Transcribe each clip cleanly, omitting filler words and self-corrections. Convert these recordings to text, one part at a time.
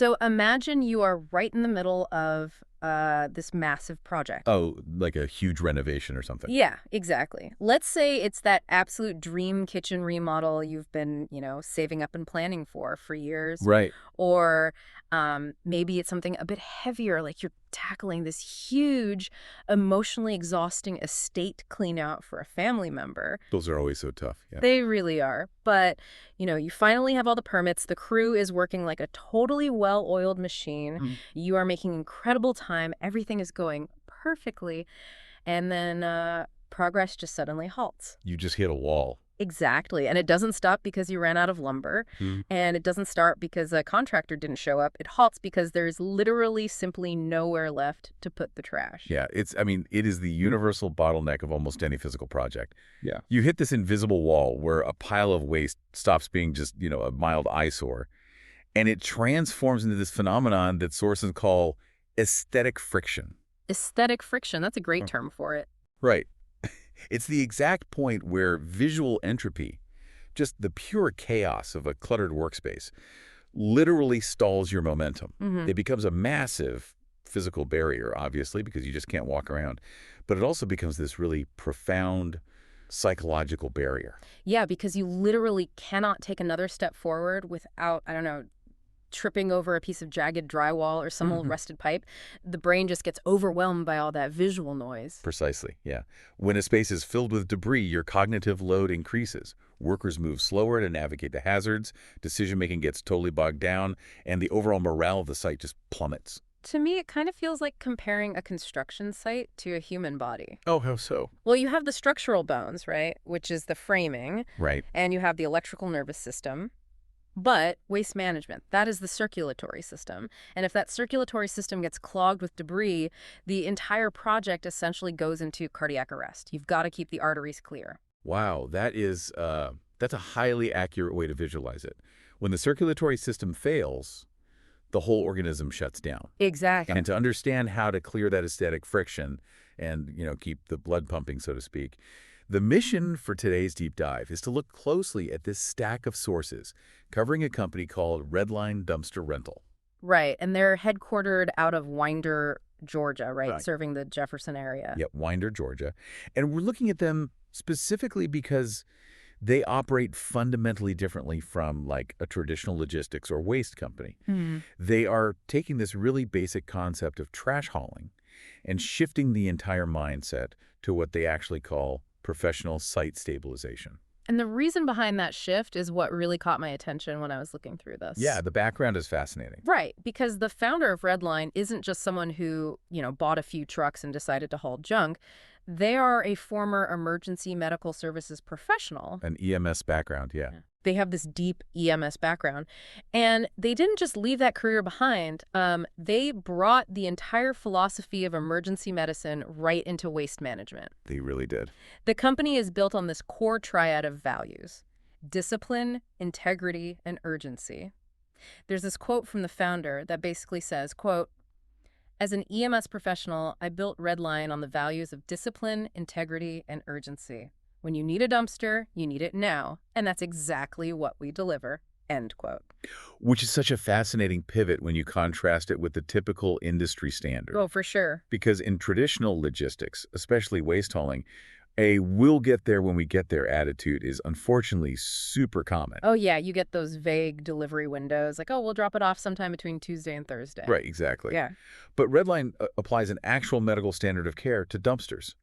So imagine you are right in the middle of this massive project. Oh, like a huge renovation or something. Yeah, exactly. Let's say it's that absolute dream kitchen remodel you've been, saving up and planning for years. Right. Or maybe it's something a bit heavier, like you're tackling this huge, emotionally exhausting estate clean out for a family member. Those are always so tough. Yeah. They really are. But, you finally have all the permits. The crew is working like a totally well-oiled machine. You are making incredible time. Everything is going perfectly. And then progress just suddenly halts. You just hit a wall. Exactly. And it doesn't stop because you ran out of lumber. And it doesn't start because a contractor didn't show up. It halts because there's literally simply nowhere left to put the trash. Yeah, it is the universal bottleneck of almost any physical project. Yeah. You hit this invisible wall where a pile of waste stops being just, a mild eyesore, and it transforms into this phenomenon that sources call aesthetic friction. Aesthetic friction. That's a great term for it. Right. It's the exact point where visual entropy, just the pure chaos of a cluttered workspace, literally stalls your momentum. It becomes a massive physical barrier, obviously, because you just can't walk around. But it also becomes this really profound psychological barrier. Yeah, because you literally cannot take another step forward without, tripping over a piece of jagged drywall or some old rusted pipe. The brain just gets overwhelmed by all that visual noise. Precisely, yeah. When a space is filled with debris, your cognitive load increases. Workers move slower to navigate the hazards, decision-making gets totally bogged down, and the overall morale of the site just plummets. To me, it kind of feels like comparing a construction site to a human body. Oh, how so? Well, you have the structural bones, right, which is the framing. Right. And you have the electrical nervous system. But waste management, that is the circulatory system. And if that circulatory system gets clogged with debris, the entire project essentially goes into cardiac arrest. You've got to keep the arteries clear. Wow, that's a highly accurate way to visualize it. When the circulatory system fails, the whole organism shuts down. Exactly. And to understand how to clear that aesthetic friction and, keep the blood pumping, so to speak, the mission for today's deep dive is to look closely at this stack of sources covering a company called Redline Dumpster Rental. Right, and they're headquartered out of Winder, Georgia, right? Right. Serving the Jefferson area. Yep, Winder, Georgia. And we're looking at them specifically because they operate fundamentally differently from like a traditional logistics or waste company. They are taking this really basic concept of trash hauling and shifting the entire mindset to what they actually call professional site stabilization. And the reason behind that shift is what really caught my attention when I was looking through this. Yeah, the background is fascinating. Right, because the founder of Redline isn't just someone who, bought a few trucks and decided to haul junk. They are a former emergency medical services professional. An EMS background, yeah. They have this deep EMS background. And they didn't just leave that career behind. They brought the entire philosophy of emergency medicine right into waste management. They really did. The company is built on this core triad of values: discipline, integrity, and urgency. There's this quote from the founder that basically says, quote, "As an EMS professional, I built Redline on the values of discipline, integrity, and urgency. When you need a dumpster, you need it now. And that's exactly what we deliver." End quote. Which is such a fascinating pivot when you contrast it with the typical industry standard. Oh, for sure. Because in traditional logistics, especially waste hauling, a "we'll get there when we get there" attitude is unfortunately super common. Oh, yeah. You get those vague delivery windows like, oh, we'll drop it off sometime between Tuesday and Thursday. Right, exactly. Yeah. But Redline applies an actual medical standard of care to dumpsters.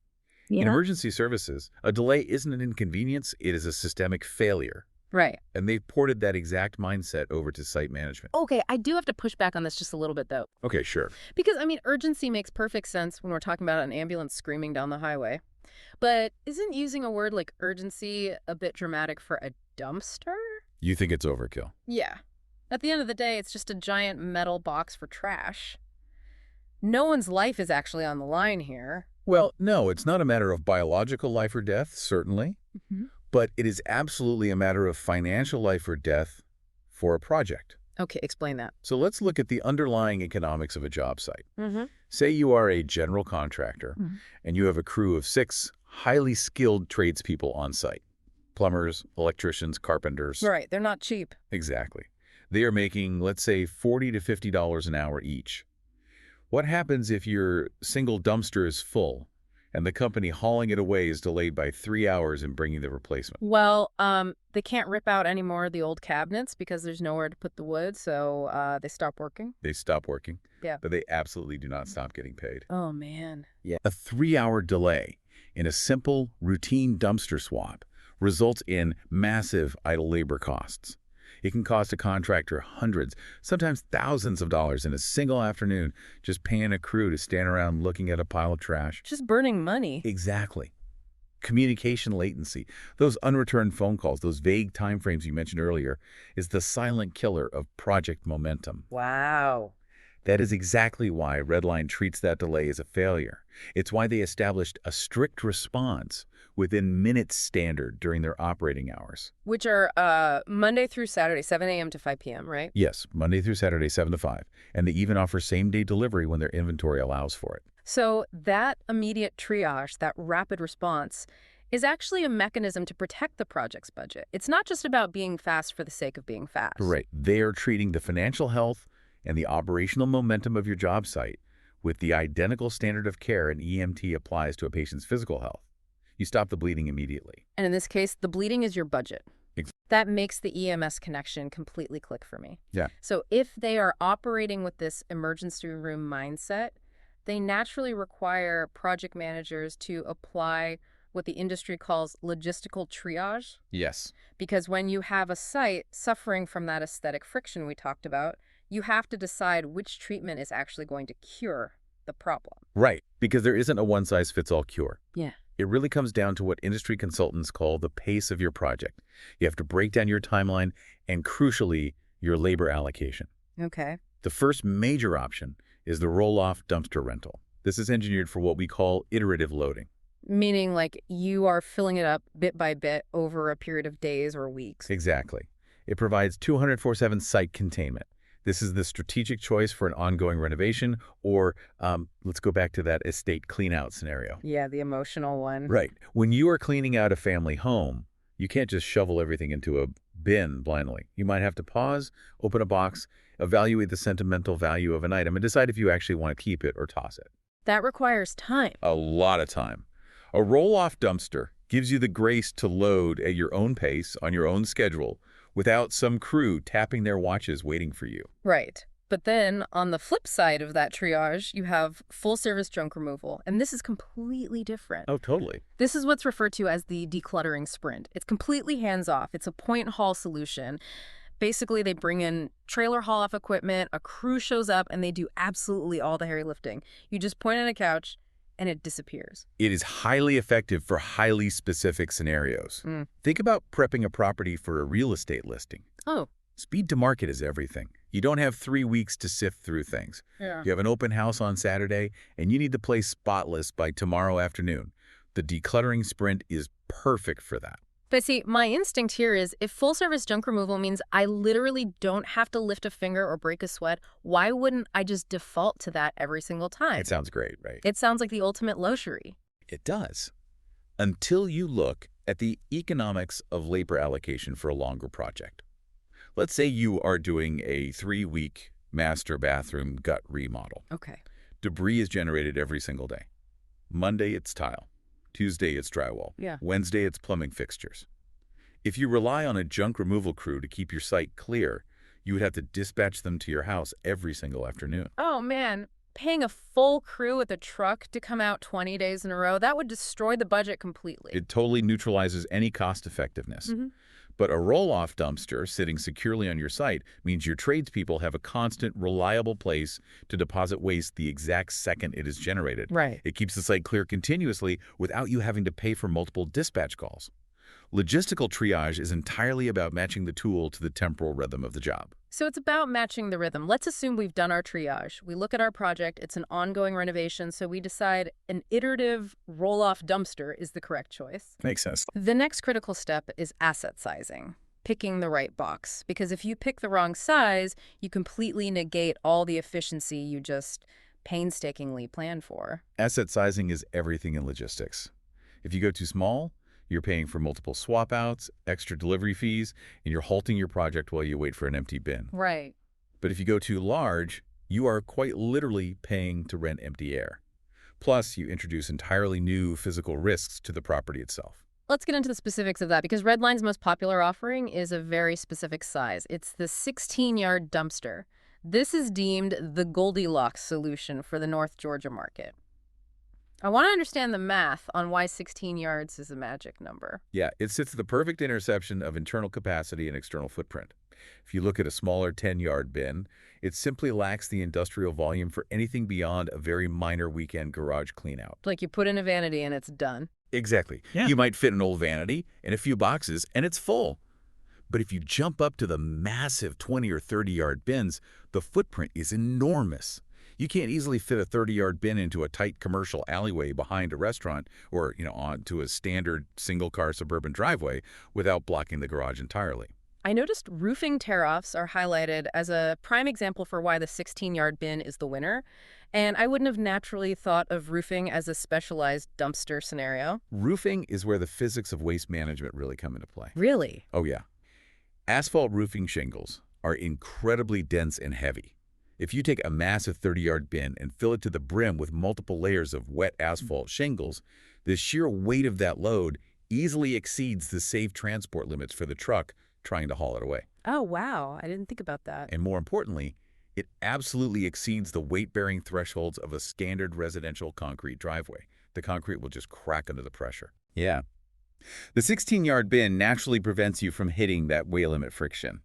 In emergency services, a delay isn't an inconvenience, it is a systemic failure. Right. And they've ported that exact mindset over to site management. Okay, I do have to push back on this just a little bit, though. Okay, sure. Because, urgency makes perfect sense when we're talking about an ambulance screaming down the highway. But isn't using a word like urgency a bit dramatic for a dumpster? You think it's overkill? Yeah. At the end of the day, it's just a giant metal box for trash. No one's life is actually on the line here. Well, no, it's not a matter of biological life or death, certainly. But it is absolutely a matter of financial life or death for a project. Okay, explain that. So let's look at the underlying economics of a job site. Say you are a general contractor and you have a crew of 6 highly skilled tradespeople on site. Plumbers, electricians, carpenters. Right, they're not cheap. Exactly. They are making, let's say, $40 to $50 an hour each. What happens if your single dumpster is full and the company hauling it away is delayed by 3 hours in bringing the replacement? Well, they can't rip out any more of the old cabinets because there's nowhere to put the wood, so they stop working. They stop working, Yeah. but they absolutely do not stop getting paid. Oh, man. Yeah. A 3-hour delay in a simple, routine dumpster swap results in massive idle labor costs. It can cost a contractor hundreds, sometimes thousands of dollars in a single afternoon just paying a crew to stand around looking at a pile of trash. Just burning money. Exactly. Communication latency, those unreturned phone calls, those vague timeframes you mentioned earlier, is the silent killer of project momentum. Wow. That is exactly why Redline treats that delay as a failure. It's why they established a strict response within minutes standard during their operating hours. Which are Monday through Saturday, 7 a.m. to 5 p.m., right? Yes, Monday through Saturday, 7 to 5. And they even offer same-day delivery when their inventory allows for it. So that immediate triage, that rapid response, is actually a mechanism to protect the project's budget. It's not just about being fast for the sake of being fast. Right. They are treating the financial health and the operational momentum of your job site with the identical standard of care an EMT applies to a patient's physical health. You stop the bleeding immediately. And in this case, the bleeding is your budget. That makes the EMS connection completely click for me. Yeah. So if they are operating with this emergency room mindset, they naturally require project managers to apply what the industry calls logistical triage. Yes. Because when you have a site suffering from that aesthetic friction we talked about, you have to decide which treatment is actually going to cure the problem. Right. Because there isn't a one-size-fits-all cure. Yeah. It really comes down to what industry consultants call the pace of your project. You have to break down your timeline and, crucially, your labor allocation. Okay. The first major option is the roll-off dumpster rental. This is engineered for what we call iterative loading. Meaning like you are filling it up bit by bit over a period of days or weeks. Exactly. It provides 24/7 site containment. This is the strategic choice for an ongoing renovation or, let's go back to that estate clean-out scenario. Yeah, the emotional one. Right. When you are cleaning out a family home, you can't just shovel everything into a bin blindly. You might have to pause, open a box, evaluate the sentimental value of an item, and decide if you actually want to keep it or toss it. That requires time. A lot of time. A roll-off dumpster gives you the grace to load at your own pace on your own schedule without some crew tapping their watches waiting for you. Right. But then on the flip side of that triage, you have full-service junk removal, and this is completely different. Oh, totally. This is what's referred to as the decluttering sprint. It's completely hands-off. It's a point-haul solution. Basically, they bring in trailer haul-off equipment, a crew shows up, and they do absolutely all the heavy lifting. You just point at a couch, and it disappears. It is highly effective for highly specific scenarios. Think about prepping a property for a real estate listing. Oh. Speed to market is everything. You don't have 3 weeks to sift through things. Yeah. You have an open house on Saturday, and you need the place spotless by tomorrow afternoon. The decluttering sprint is perfect for that. But see, my instinct here is if full-service junk removal means I literally don't have to lift a finger or break a sweat, why wouldn't I just default to that every single time? It sounds great, right? It sounds like the ultimate luxury. It does. Until you look at the economics of labor allocation for a longer project. Let's say you are doing a 3-week master bathroom gut remodel. Okay. Debris is generated every single day. Monday, it's tile. Tuesday, it's drywall. Yeah. Wednesday, it's plumbing fixtures. If you rely on a junk removal crew to keep your site clear, you would have to dispatch them to your house every single afternoon. Oh, man. Paying a full crew with a truck to come out 20 days in a row, that would destroy the budget completely. It totally neutralizes any cost effectiveness. But a roll-off dumpster sitting securely on your site means your tradespeople have a constant, reliable place to deposit waste the exact second it is generated. Right. It keeps the site clear continuously without you having to pay for multiple dispatch calls. Logistical triage is entirely about matching the tool to the temporal rhythm of the job. So it's about matching the rhythm. Let's assume we've done our triage. We look at our project. It's an ongoing renovation, so we decide an iterative roll-off dumpster is the correct choice. Makes sense. The next critical step is asset sizing, picking the right box. Because if you pick the wrong size, you completely negate all the efficiency you just painstakingly planned for. Asset sizing is everything in logistics. If you go too small, You're paying for multiple swap outs, extra delivery fees, and you're halting your project while you wait for an empty bin. Right. But if you go too large, you are quite literally paying to rent empty air. Plus, you introduce entirely new physical risks to the property itself. Let's get into the specifics of that because Redline's most popular offering is a very specific size. It's the 16-yard dumpster. This is deemed the Goldilocks solution for the North Georgia market. I want to understand the math on why 16 yards is a magic number. Yeah, it sits at the perfect intersection of internal capacity and external footprint. If you look at a smaller 10-yard bin, it simply lacks the industrial volume for anything beyond a very minor weekend garage cleanout. Like you put in a vanity and it's done. Exactly. Yeah. You might fit an old vanity and a few boxes, and it's full. But if you jump up to the massive 20 or 30-yard bins, the footprint is enormous. You can't easily fit a 30-yard bin into a tight commercial alleyway behind a restaurant or, onto a standard single-car suburban driveway without blocking the garage entirely. I noticed roofing tear-offs are highlighted as a prime example for why the 16-yard bin is the winner, and I wouldn't have naturally thought of roofing as a specialized dumpster scenario. Roofing is where the physics of waste management really come into play. Really? Oh, yeah. Asphalt roofing shingles are incredibly dense and heavy. If you take a massive 30-yard bin and fill it to the brim with multiple layers of wet asphalt shingles, the sheer weight of that load easily exceeds the safe transport limits for the truck trying to haul it away. Oh, wow. I didn't think about that. And more importantly, it absolutely exceeds the weight-bearing thresholds of a standard residential concrete driveway. The concrete will just crack under the pressure. Yeah. The 16-yard bin naturally prevents you from hitting that weight limit friction.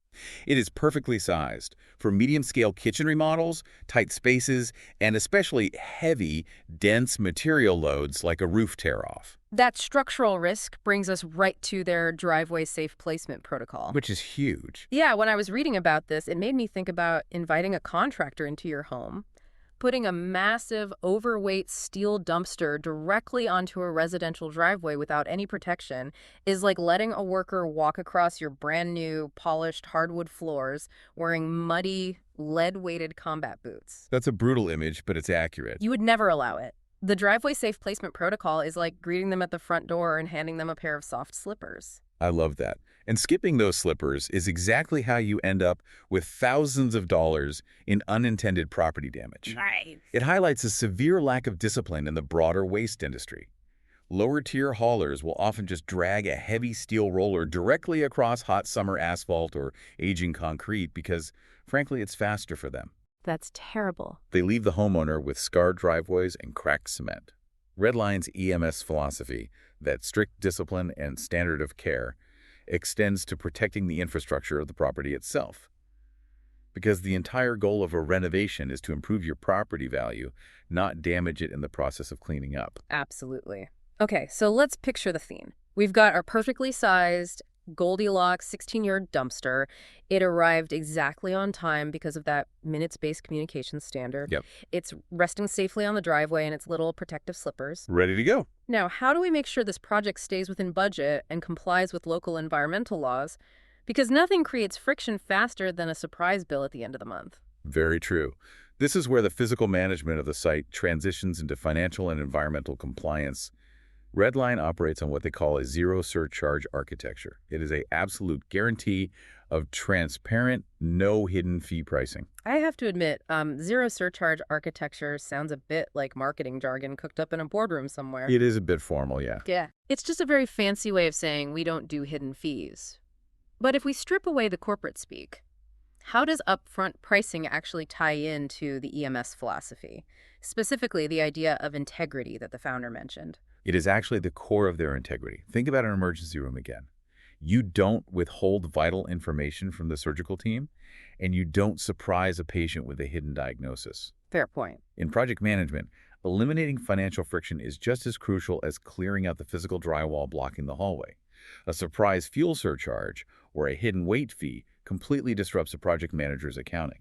It is perfectly sized for medium-scale kitchen remodels, tight spaces, and especially heavy, dense material loads like a roof tear-off. That structural risk brings us right to their driveway safe placement protocol. Which is huge. Yeah, when I was reading about this, it made me think about inviting a contractor into your home. Putting a massive, overweight steel dumpster directly onto a residential driveway without any protection is like letting a worker walk across your brand new, polished hardwood floors wearing muddy, lead-weighted combat boots. That's a brutal image, but it's accurate. You would never allow it. The driveway safe placement protocol is like greeting them at the front door and handing them a pair of soft slippers. I love that. And skipping those slippers is exactly how you end up with thousands of dollars in unintended property damage. Nice. It highlights a severe lack of discipline in the broader waste industry. Lower-tier haulers will often just drag a heavy steel roller directly across hot summer asphalt or aging concrete because, frankly, it's faster for them. That's terrible. They leave the homeowner with scarred driveways and cracked cement. Redline's EMS philosophy, that strict discipline and standard of care, extends to protecting the infrastructure of the property itself. Because the entire goal of a renovation is to improve your property value, not damage it in the process of cleaning up. Absolutely. Okay, so let's picture the theme. We've got our perfectly sized Goldilocks 16-yard dumpster. It arrived exactly on time because of that minutes-based communication standard. Yep. It's resting safely on the driveway in its little protective slippers. Ready to go. Now, how do we make sure this project stays within budget and complies with local environmental laws? Because nothing creates friction faster than a surprise bill at the end of the month. Very true. This is where the physical management of the site transitions into financial and environmental compliance. Redline operates on what they call a zero surcharge architecture. It is an absolute guarantee of transparent, no hidden fee pricing. I have to admit, zero surcharge architecture sounds a bit like marketing jargon cooked up in a boardroom somewhere. It is a bit formal, yeah. Yeah. It's just a very fancy way of saying we don't do hidden fees. But if we strip away the corporate speak, how does upfront pricing actually tie into the EMS philosophy? Specifically, the idea of integrity that the founder mentioned. It is actually the core of their integrity. Think about an emergency room again. You don't withhold vital information from the surgical team, and you don't surprise a patient with a hidden diagnosis. Fair point. In project management, eliminating financial friction is just as crucial as clearing out the physical drywall blocking the hallway. A surprise fuel surcharge or a hidden weight fee completely disrupts a project manager's accounting.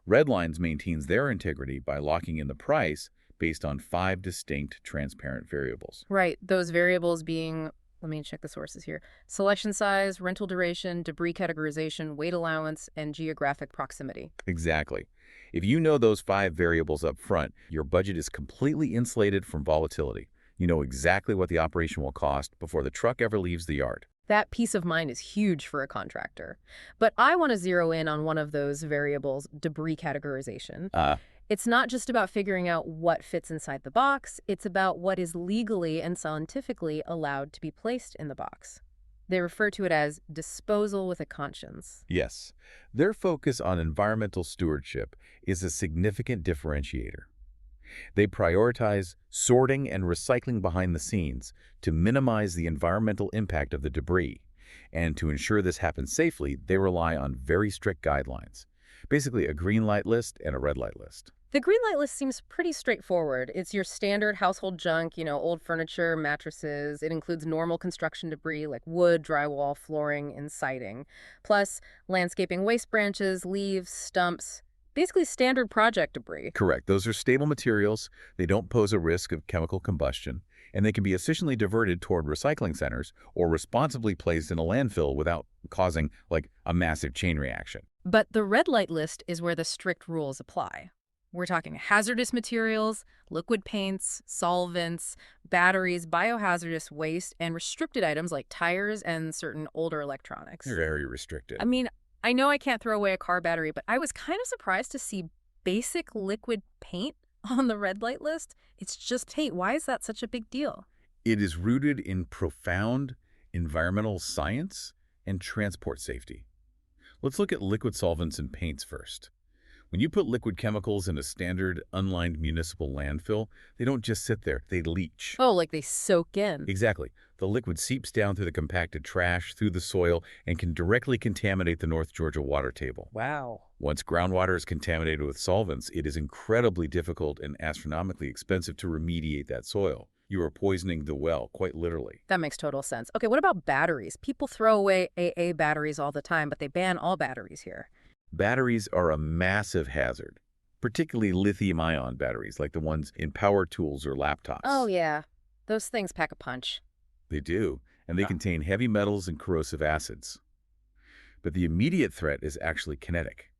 Redlines maintains their integrity by locking in the price based on 5 distinct, transparent variables. Right. Those variables being, let me check the sources here, selection size, rental duration, debris categorization, weight allowance, and geographic proximity. Exactly. If you know those 5 variables up front, your budget is completely insulated from volatility. You know exactly what the operation will cost before the truck ever leaves the yard. That peace of mind is huge for a contractor. But I want to zero in on one of those variables, debris categorization. Uh, It's not just about figuring out what fits inside the box, it's about what is legally and scientifically allowed to be placed in the box. They refer to it as disposal with a conscience. yes, their focus on environmental stewardship is a significant differentiator. They prioritize sorting and recycling behind the scenes to minimize the environmental impact of the debris. And to ensure this happens safely, they rely on very strict guidelines. Basically, a green light list and a red light list. The green light list seems pretty straightforward. It's your standard household junk, old furniture, mattresses. It includes normal construction debris like wood, drywall, flooring, and siding. Plus, landscaping waste branches, leaves, stumps. Basically standard project debris. Correct. Those are stable materials. They don't pose a risk of chemical combustion, and they can be efficiently diverted toward recycling centers or responsibly placed in a landfill without causing, like, a massive chain reaction. But the red light list is where the strict rules apply. We're talking hazardous materials, liquid paints, solvents, batteries, biohazardous waste, and restricted items like tires and certain older electronics. They're very restricted. I mean, I know I can't throw away a car battery, but I was kind of surprised to see basic liquid paint on the red light list. It's just paint. Why is that such a big deal? It is rooted in profound environmental science and transport safety. Let's look at liquid solvents and paints first. When you put liquid chemicals in a standard unlined municipal landfill, they don't just sit there, they leach. Oh, like they soak in. Exactly. The liquid seeps down through the compacted trash, through the soil, and can directly contaminate the North Georgia water table. Wow. Once groundwater is contaminated with solvents, it is incredibly difficult and astronomically expensive to remediate that soil. You are poisoning the well, quite literally. That makes total sense. Okay, what about batteries? People throw away AA batteries all the time, but they ban all batteries here. Batteries are a massive hazard, particularly lithium-ion batteries like the ones in power tools or laptops. Oh, yeah. Those things pack a punch. They do, and they contain heavy metals and corrosive acids. But the immediate threat is actually kinetic.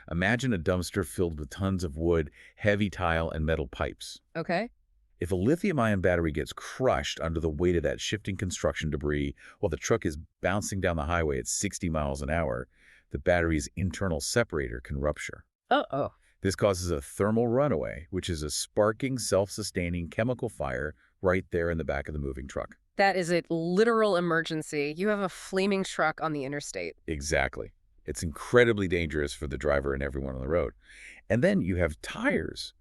Imagine a dumpster filled with tons of wood, heavy tile, and metal pipes. Okay. If a lithium-ion battery gets crushed under the weight of that shifting construction debris while the truck is bouncing down the highway at 60 miles an hour, the battery's internal separator can rupture. Uh-oh. This causes a thermal runaway, which is a sparking, self-sustaining chemical fire right there in the back of the moving truck. That is a literal emergency. You have a flaming truck on the interstate. Exactly. It's incredibly dangerous for the driver and everyone on the road. And then you have tires,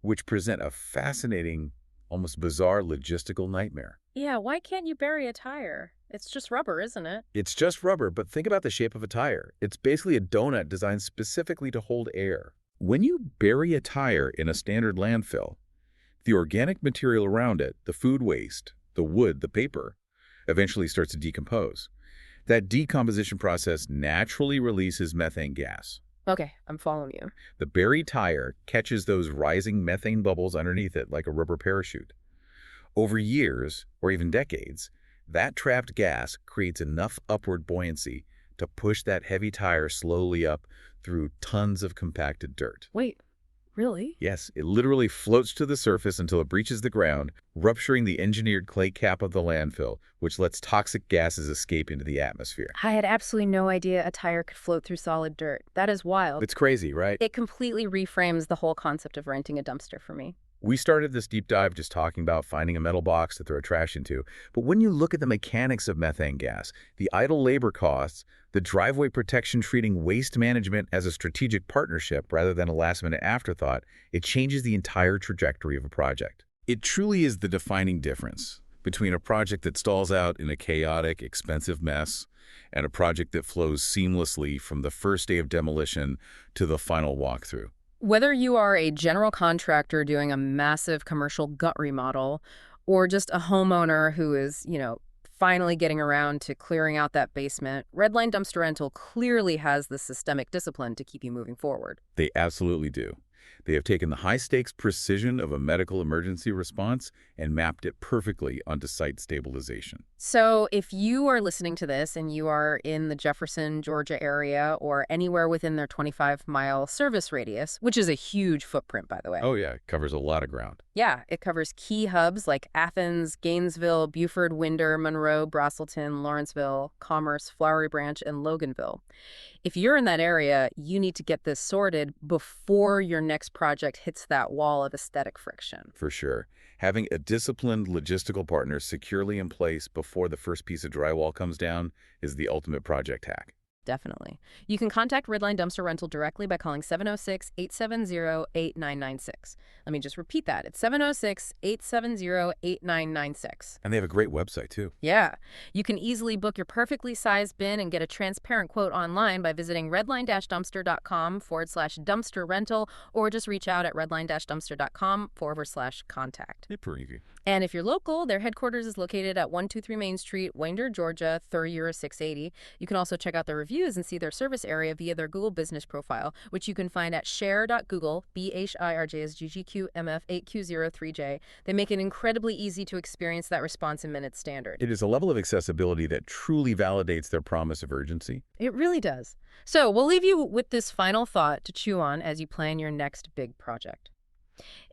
which present a fascinating, almost bizarre logistical nightmare. Yeah, why can't you bury a tire? It's just rubber, isn't it? It's just rubber, but think about the shape of a tire. It's basically a donut designed specifically to hold air. When you bury a tire in a standard landfill, the organic material around it, the food waste, the wood, the paper, eventually starts to decompose. That decomposition process naturally releases methane gas. Okay, I'm following you. The buried tire catches those rising methane bubbles underneath it like a rubber parachute. Over years, or even decades, that trapped gas creates enough upward buoyancy to push that heavy tire slowly up through tons of compacted dirt. Wait, really? Yes, it literally floats to the surface until it breaches the ground, rupturing the engineered clay cap of the landfill, which lets toxic gases escape into the atmosphere. I had absolutely no idea a tire could float through solid dirt. That is wild. It's crazy, right? It completely reframes the whole concept of renting a dumpster for me. We started this deep dive just talking about finding a metal box to throw trash into, but when you look at the mechanics of methane gas, the idle labor costs, the driveway protection treating waste management as a strategic partnership rather than a last-minute afterthought, it changes the entire trajectory of a project. It truly is the defining difference between a project that stalls out in a chaotic, expensive mess and a project that flows seamlessly from the first day of demolition to the final walkthrough. Whether you are a general contractor doing a massive commercial gut remodel or just a homeowner who is, finally getting around to clearing out that basement, Redline Dumpster Rental clearly has the systemic discipline to keep you moving forward. They absolutely do. They have taken the high-stakes precision of a medical emergency response and mapped it perfectly onto site stabilization. So if you are listening to this and you are in the Jefferson, Georgia area or anywhere within their 25-mile service radius, which is a huge footprint, by the way. Oh yeah, it covers a lot of ground. Yeah, it covers key hubs like Athens, Gainesville, Beaufort, Winder, Monroe, Braselton, Lawrenceville, Commerce, Flowery Branch, and Loganville. If you're in that area, you need to get this sorted before your next project hits that wall of aesthetic friction. For sure. Having a disciplined logistical partner securely in place before the first piece of drywall comes down is the ultimate project hack. Definitely. You can contact Redline Dumpster Rental directly by calling 706-870-8996. Let me just repeat that. It's 706-870-8996. And they have a great website, too. Yeah. You can easily book your perfectly sized bin and get a transparent quote online by visiting redline-dumpster.com/dumpster rental or just reach out at redline-dumpster.com/contact. Super easy. And if you're local, their headquarters is located at 123 Main Street, Winder, Georgia, 30680. You can also check out their reviews and see their service area via their Google business profile, which you can find at share.google, BHIRJ8Q8Q03J. They make it incredibly easy to experience that response in minutes standard. It is a level of accessibility that truly validates their promise of urgency. It really does. So we'll leave you with this final thought to chew on as you plan your next big project.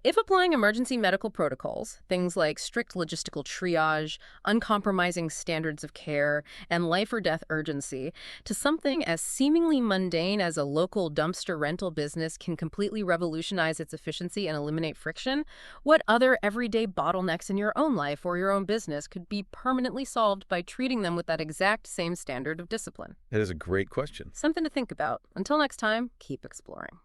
If applying emergency medical protocols, things like strict logistical triage, uncompromising standards of care, and life or death urgency, to something as seemingly mundane as a local dumpster rental business can completely revolutionize its efficiency and eliminate friction, what other everyday bottlenecks in your own life or your own business could be permanently solved by treating them with that exact same standard of discipline? That is a great question. Something to think about. Until next time, keep exploring.